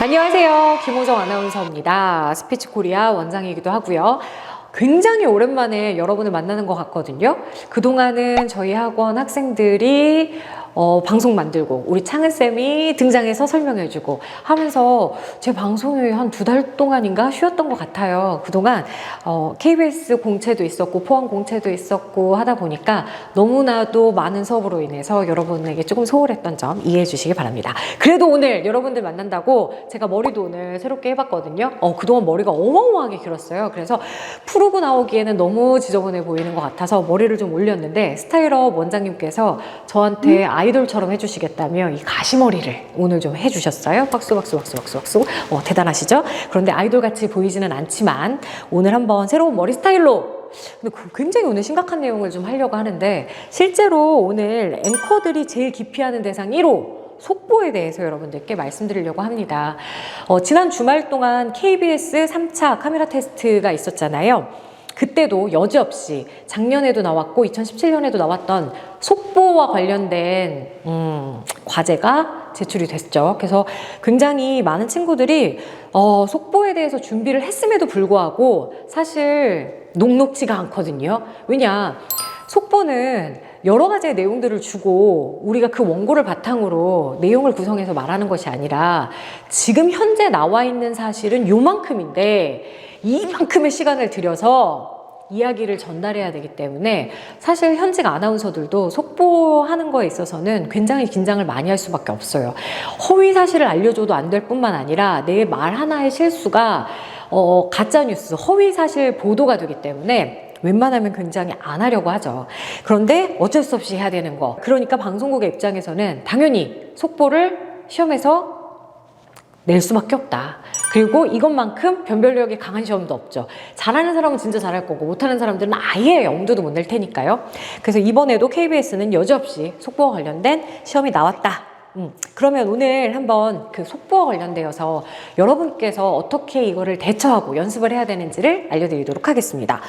안녕하세요. 김호정 아나운서입니다. 스피치 코리아 원장이기도 하고요. 굉장히 오랜만에 여러분을 만나는 것 같거든요. 그동안은 저희 학원 학생들이 방송 만들고 우리 창은쌤이 등장해서 설명해주고 하면서 제 방송이 한 2달 동안인가 쉬었던 것 같아요. 그동안 KBS 공채도 있었고 포항 공채도 있었고 하다 보니까 너무나도 많은 수업으로 인해서 여러분에게 조금 소홀했던 점 이해해 주시기 바랍니다. 그래도 오늘 여러분들 만난다고 제가 머리도 오늘 새롭게 해봤거든요. 그동안 머리가 어마어마하게 길었어요. 그래서 푸르고 나오기에는 너무 지저분해 보이는 것 같아서 머리를 좀 올렸는데 스타일업 원장님께서 저한테 아이돌처럼 해주시겠다며 이 가시머리를 오늘 좀 해주셨어요. 박수. 대단하시죠? 그런데 아이돌같이 보이지는 않지만 오늘 한번 새로운 머리 스타일로, 근데 굉장히 오늘 심각한 내용을 좀 하려고 하는데, 실제로 오늘 앵커들이 제일 기피하는 대상 1호 속보에 대해서 여러분들께 말씀드리려고 합니다. 지난 주말 동안 KBS 3차 카메라 테스트가 있었잖아요. 그때도 여지없이 작년에도 나왔고 2017년에도 나왔던 속보와 관련된 과제가 제출이 됐죠. 그래서 굉장히 많은 친구들이 속보에 대해서 준비를 했음에도 불구하고 사실 녹록지가 않거든요. 왜냐, 속보는 여러 가지의 내용들을 주고 우리가 그 원고를 바탕으로 내용을 구성해서 말하는 것이 아니라 지금 현재 나와 있는 사실은 요만큼인데 이만큼의 시간을 들여서 이야기를 전달해야 되기 때문에 사실 현직 아나운서들도 속보하는 거에 있어서는 굉장히 긴장을 많이 할 수밖에 없어요. 허위 사실을 알려줘도 안 될 뿐만 아니라 내 말 하나의 실수가 가짜뉴스, 허위 사실 보도가 되기 때문에 웬만하면 굉장히 안 하려고 하죠. 그런데 어쩔 수 없이 해야 되는 거. 그러니까 방송국의 입장에서는 당연히 속보를 시험에서 낼 수밖에 없다. 그리고 이것만큼 변별력이 강한 시험도 없죠. 잘하는 사람은 진짜 잘할 거고 못하는 사람들은 아예 엄두도 못 낼 테니까요. 그래서 이번에도 KBS는 여지없이 속보와 관련된 시험이 나왔다. 그러면 오늘 한번 그 속보와 관련되어서 여러분께서 어떻게 이거를 대처하고 연습을 해야 되는지를 알려드리도록 하겠습니다.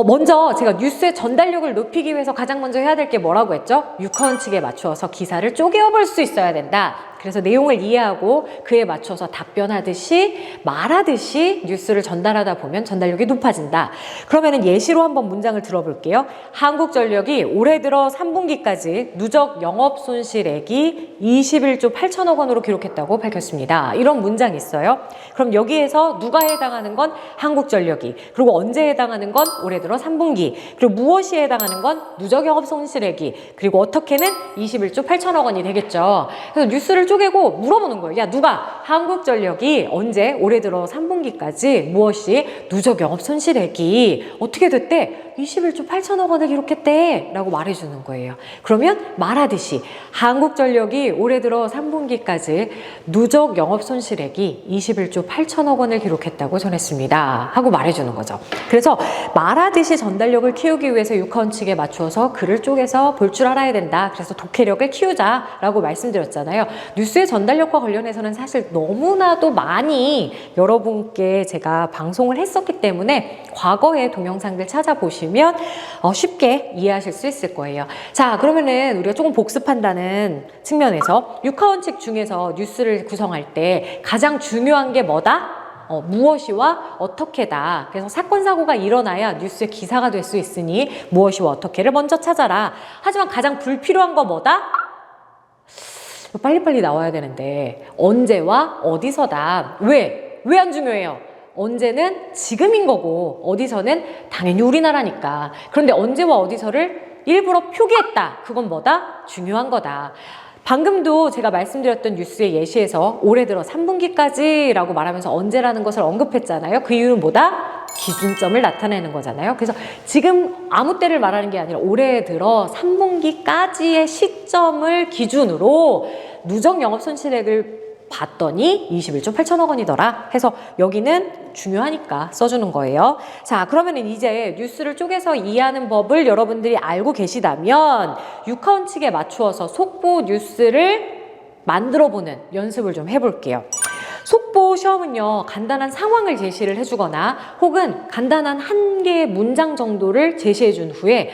먼저 제가 뉴스의 전달력을 높이기 위해서 가장 먼저 해야 될 게 뭐라고 했죠? 육하원칙에 맞추어서 기사를 쪼개어 볼 수 있어야 된다. 그래서 내용을 이해하고 그에 맞춰서 답변하듯이 말하듯이 뉴스를 전달하다 보면 전달력이 높아진다. 그러면은 예시로 한번 문장을 들어볼게요. 한국전력이 올해 들어 3분기까지 누적 영업손실액이 21조 8천억 원으로 기록했다고 밝혔습니다. 이런 문장이 있어요. 그럼 여기에서 누가 해당하는 건 한국전력이, 그리고 언제 해당하는 건 올해 들어 3분기, 그리고 무엇이 해당하는 건 누적 영업손실액이, 그리고 어떻게는 21조 8천억 원이 되겠죠. 그래서 뉴스를 쪼개고 물어보는 거예요. 야, 누가 한국전력이 언제 올해 들어 3분기까지 무엇이 누적 영업손실액이 어떻게 됐대? 21조 8천억 원을 기록했대 라고 말해주는 거예요. 그러면 말하듯이 한국전력이 올해 들어 3분기까지 누적 영업손실액이 21조 8천억 원을 기록했다고 전했습니다 하고 말해주는 거죠. 그래서 말하듯이 전달력을 키우기 위해서 육하원칙에 맞추어서 글을 쪼개서 볼 줄 알아야 된다. 그래서 독해력을 키우자라고 말씀드렸잖아요. 뉴스의 전달력과 관련해서는 사실 너무나도 많이 여러분께 제가 방송을 했었기 때문에 과거의 동영상들 찾아보시면 쉽게 이해하실 수 있을 거예요. 자, 그러면은 우리가 조금 복습한다는 측면에서 육하원칙 중에서 뉴스를 구성할 때 가장 중요한 게 뭐다? 무엇이와 어떻게다. 그래서 사건 사고가 일어나야 뉴스의 기사가 될 수 있으니 무엇이와 어떻게를 먼저 찾아라. 하지만 가장 불필요한 거 뭐다? 빨리빨리 나와야 되는데 언제와 어디서다. 왜 안 중요해요? 언제는 지금인 거고 어디서는 당연히 우리나라니까. 그런데 언제와 어디서를 일부러 표기했다. 그건 뭐다? 중요한 거다. 방금도 제가 말씀드렸던 뉴스의 예시에서 올해 들어 3분기까지라고 말하면서 언제라는 것을 언급했잖아요. 그 이유는 뭐다? 기준점을 나타내는 거잖아요. 그래서 지금 아무 때를 말하는 게 아니라 올해 들어 3분기까지의 시점을 기준으로 누적 영업손실액을 봤더니 21조 8천억 원이더라 해서 여기는 중요하니까 써주는 거예요. 자, 그러면 이제 뉴스를 쪼개서 이해하는 법을 여러분들이 알고 계시다면 육하원칙에 맞추어서 속보 뉴스를 만들어보는 연습을 좀 해볼게요. 속보 시험은요, 간단한 상황을 제시를 해주거나 혹은 간단한 한 개의 문장 정도를 제시해준 후에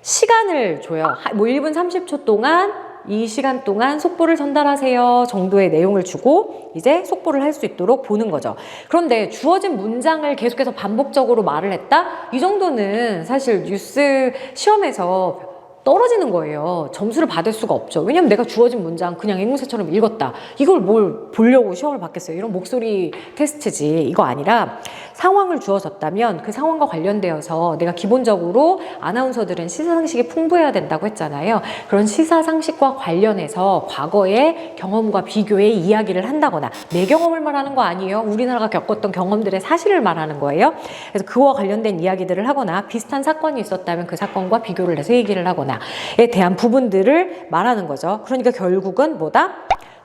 시간을 줘요. 뭐 1분 30초 동안 이 시간 동안 속보를 전달하세요 정도의 내용을 주고 이제 속보를 할 수 있도록 보는 거죠. 그런데 주어진 문장을 계속해서 반복적으로 말을 했다? 이 정도는 사실 뉴스 시험에서 떨어지는 거예요. 점수를 받을 수가 없죠. 왜냐면 내가 주어진 문장 그냥 앵무새처럼 읽었다. 이걸 뭘 보려고 시험을 받겠어요. 이런 목소리 테스트지. 이거 아니라 상황을 주어졌다면 그 상황과 관련되어서 내가 기본적으로 아나운서들은 시사상식이 풍부해야 된다고 했잖아요. 그런 시사상식과 관련해서 과거의 경험과 비교의 이야기를 한다거나 내 경험을 말하는 거 아니에요. 우리나라가 겪었던 경험들의 사실을 말하는 거예요. 그래서 그와 관련된 이야기들을 하거나 비슷한 사건이 있었다면 그 사건과 비교를 해서 얘기를 하거나 에 대한 부분들을 말하는 거죠. 그러니까 결국은 뭐다?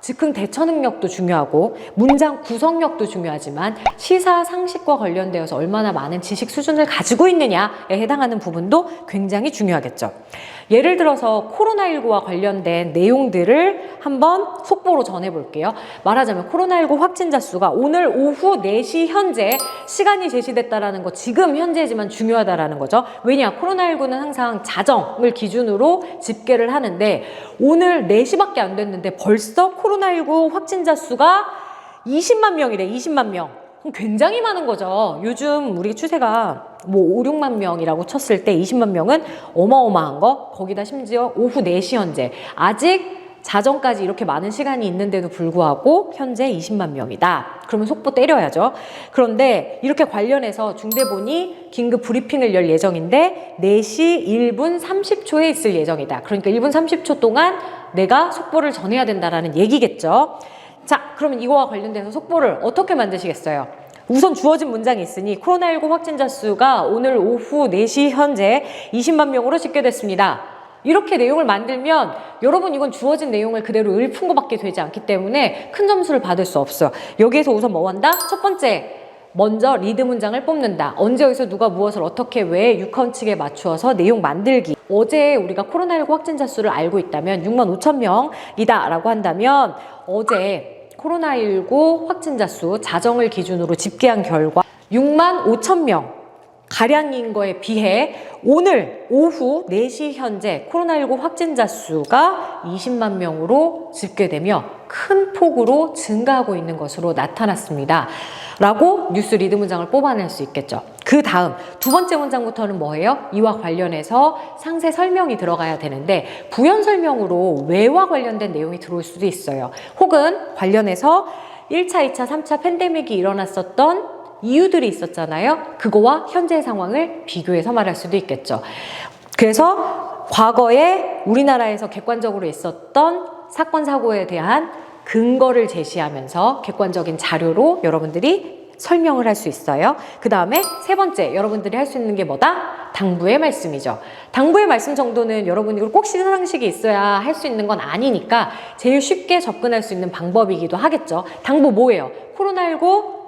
즉흥 대처 능력도 중요하고 문장 구성력도 중요하지만 시사 상식과 관련되어서 얼마나 많은 지식 수준을 가지고 있느냐에 해당하는 부분도 굉장히 중요하겠죠. 예를 들어서 코로나19와 관련된 내용들을 한번 속보로 전해볼게요. 말하자면 코로나19 확진자 수가 오늘 오후 4시 현재 시간이 제시됐다라는 거 지금 현재지만 중요하다라는 거죠. 왜냐? 코로나19는 항상 자정을 기준으로 집계를 하는데 오늘 4시밖에 안 됐는데 벌써 코로나19 확진자 수가 20만 명이래. 20만 명. 굉장히 많은 거죠. 요즘 우리 추세가 뭐 5, 6만 명이라고 쳤을 때 20만 명은 어마어마한 거. 거기다 심지어 오후 4시 현재 아직 자정까지 이렇게 많은 시간이 있는데도 불구하고 현재 20만 명이다. 그러면 속보 때려야죠. 그런데 이렇게 관련해서 중대본이 긴급 브리핑을 열 예정인데 4시 1분 30초에 있을 예정이다. 그러니까 1분 30초 동안 내가 속보를 전해야 된다라는 얘기겠죠. 자, 그러면 이거와 관련돼서 속보를 어떻게 만드시겠어요? 우선 주어진 문장이 있으니 코로나19 확진자 수가 오늘 오후 4시 현재 20만 명으로 집계됐습니다. 이렇게 내용을 만들면 여러분 이건 주어진 내용을 그대로 읊은 것밖에 되지 않기 때문에 큰 점수를 받을 수 없어요. 여기에서 우선 뭐 한다? 첫 번째, 먼저 리드 문장을 뽑는다. 언제 어디서 누가 무엇을 어떻게 왜 육헌칙에 맞추어서 내용 만들기. 어제 우리가 코로나19 확진자 수를 알고 있다면 6만 5천 명이다 라고 한다면 어제 코로나19 확진자 수 자정을 기준으로 집계한 결과 6만 5천 명 가량인 거에 비해 오늘 오후 4시 현재 코로나19 확진자 수가 20만 명으로 집계되며 큰 폭으로 증가하고 있는 것으로 나타났습니다. 라고 뉴스 리드 문장을 뽑아낼 수 있겠죠. 그 다음 두 번째 문장부터는 뭐예요? 이와 관련해서 상세 설명이 들어가야 되는데 부연 설명으로 왜와 관련된 내용이 들어올 수도 있어요. 혹은 관련해서 1차, 2차, 3차 팬데믹이 일어났었던 이유들이 있었잖아요. 그거와 현재 상황을 비교해서 말할 수도 있겠죠. 그래서 과거에 우리나라에서 객관적으로 있었던 사건, 사고에 대한 근거를 제시하면서 객관적인 자료로 여러분들이 설명을 할 수 있어요. 그 다음에 세 번째 여러분들이 할 수 있는 게 뭐다? 당부의 말씀이죠. 당부의 말씀 정도는 여러분이 꼭 시사상식이 있어야 할 수 있는 건 아니니까 제일 쉽게 접근할 수 있는 방법이기도 하겠죠. 당부 뭐예요? 코로나19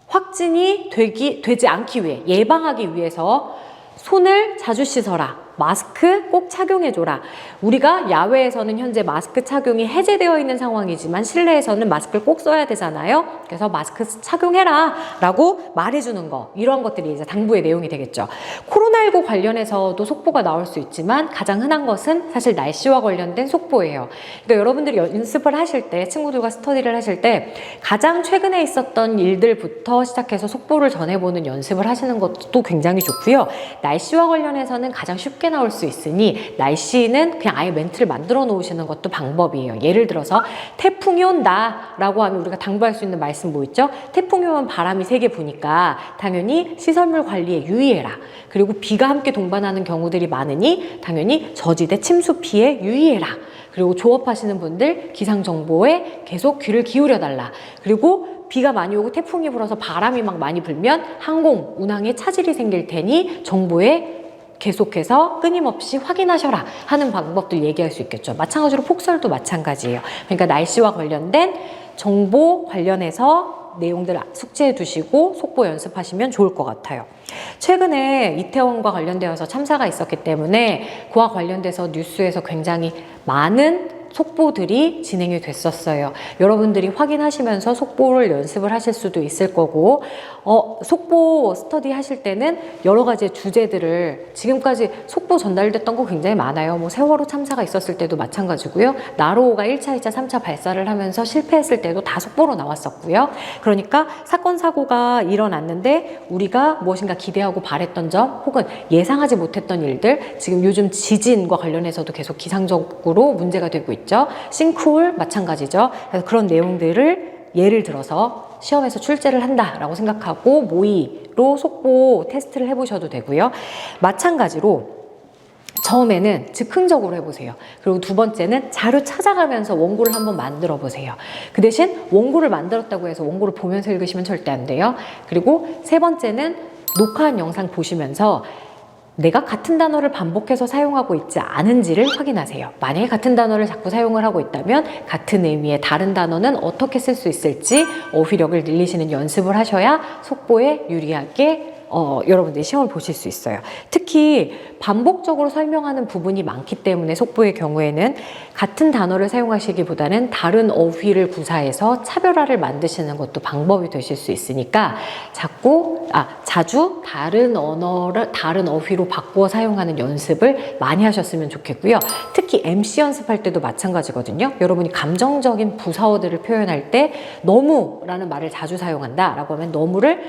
확진이 되지 않기 위해, 예방하기 위해서 손을 자주 씻어라. 마스크 꼭 착용해줘라. 우리가 야외에서는 현재 마스크 착용이 해제되어 있는 상황이지만 실내에서는 마스크를 꼭 써야 되잖아요. 그래서 마스크 착용해라 라고 말해주는 거, 이러한 것들이 이제 당부의 내용이 되겠죠. 코로나19 관련해서도 속보가 나올 수 있지만 가장 흔한 것은 사실 날씨와 관련된 속보예요. 그러니까 여러분들이 연습을 하실 때, 친구들과 스터디를 하실 때 가장 최근에 있었던 일들부터 시작해서 속보를 전해보는 연습을 하시는 것도 굉장히 좋고요. 날씨와 관련해서는 가장 쉽게 나올 수 있으니 날씨는 그냥 아예 멘트를 만들어 놓으시는 것도 방법이에요. 예를 들어서 태풍이 온다 라고 하면 우리가 당부할 수 있는 말씀 뭐 있죠? 태풍이 오면 바람이 세게 부니까 당연히 시설물 관리에 유의해라. 그리고 비가 함께 동반하는 경우들이 많으니 당연히 저지대 침수 피해 유의해라. 그리고 조업하시는 분들 기상정보에 계속 귀를 기울여 달라. 그리고 비가 많이 오고 태풍이 불어서 바람이 막 많이 불면 항공, 운항에 차질이 생길 테니 정보에 계속해서 끊임없이 확인하셔라 하는 방법들 얘기할 수 있겠죠. 마찬가지로 폭설도 마찬가지예요. 그러니까 날씨와 관련된 정보 관련해서 내용들 숙지해 두시고 속보 연습하시면 좋을 것 같아요. 최근에 이태원과 관련되어서 참사가 있었기 때문에 그와 관련돼서 뉴스에서 굉장히 많은 속보들이 진행이 됐었어요. 여러분들이 확인하시면서 속보를 연습을 하실 수도 있을 거고, 속보 스터디 하실 때는 여러 가지 주제들을, 지금까지 속보 전달됐던 거 굉장히 많아요. 뭐 세월호 참사가 있었을 때도 마찬가지고요. 나로호가 1차, 2차, 3차 발사를 하면서 실패했을 때도 다 속보로 나왔었고요. 그러니까 사건, 사고가 일어났는데 우리가 무엇인가 기대하고 바랬던 점, 혹은 예상하지 못했던 일들, 지금 요즘 지진과 관련해서도 계속 기상적으로 문제가 되고 있죠. 싱크홀 마찬가지죠. 그래서 그런 내용들을 예를 들어서 시험에서 출제를 한다라고 생각하고 모의로 속보 테스트를 해보셔도 되고요. 마찬가지로 처음에는 즉흥적으로 해보세요. 그리고 두 번째는 자료 찾아가면서 원고를 한번 만들어 보세요. 그 대신 원고를 만들었다고 해서 원고를 보면서 읽으시면 절대 안 돼요. 그리고 세 번째는 녹화한 영상 보시면서 내가 같은 단어를 반복해서 사용하고 있지 않은지를 확인하세요. 만약에 같은 단어를 자꾸 사용을 하고 있다면 같은 의미의 다른 단어는 어떻게 쓸 수 있을지 어휘력을 늘리시는 연습을 하셔야 속보에 유리하게 여러분들이 시험을 보실 수 있어요. 특히 반복적으로 설명하는 부분이 많기 때문에 속보의 경우에는 같은 단어를 사용하시기보다는 다른 어휘를 구사해서 차별화를 만드시는 것도 방법이 되실 수 있으니까 자주 다른 언어를 다른 어휘로 바꾸어 사용하는 연습을 많이 하셨으면 좋겠고요. 특히 MC 연습할 때도 마찬가지거든요. 여러분이 감정적인 부사어들을 표현할 때 너무라는 말을 자주 사용한다라고 하면 너무를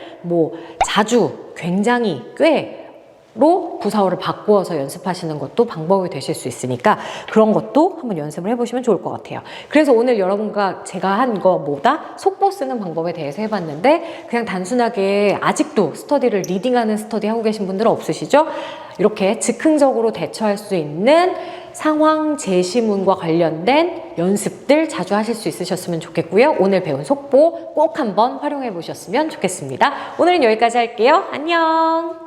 자주, 굉장히, 꽤로 부사어를 바꾸어서 연습하시는 것도 방법이 되실 수 있으니까 그런 것도 한번 연습을 해보시면 좋을 것 같아요. 그래서 오늘 여러분과 제가 한 거보다 속보 쓰는 방법에 대해서 해봤는데 그냥 단순하게 아직도 스터디를 리딩하는 스터디 하고 계신 분들은 없으시죠? 이렇게 즉흥적으로 대처할 수 있는 상황 제시문과 관련된 연습들 자주 하실 수 있으셨으면 좋겠고요. 오늘 배운 속보 꼭 한번 활용해 보셨으면 좋겠습니다. 오늘은 여기까지 할게요. 안녕!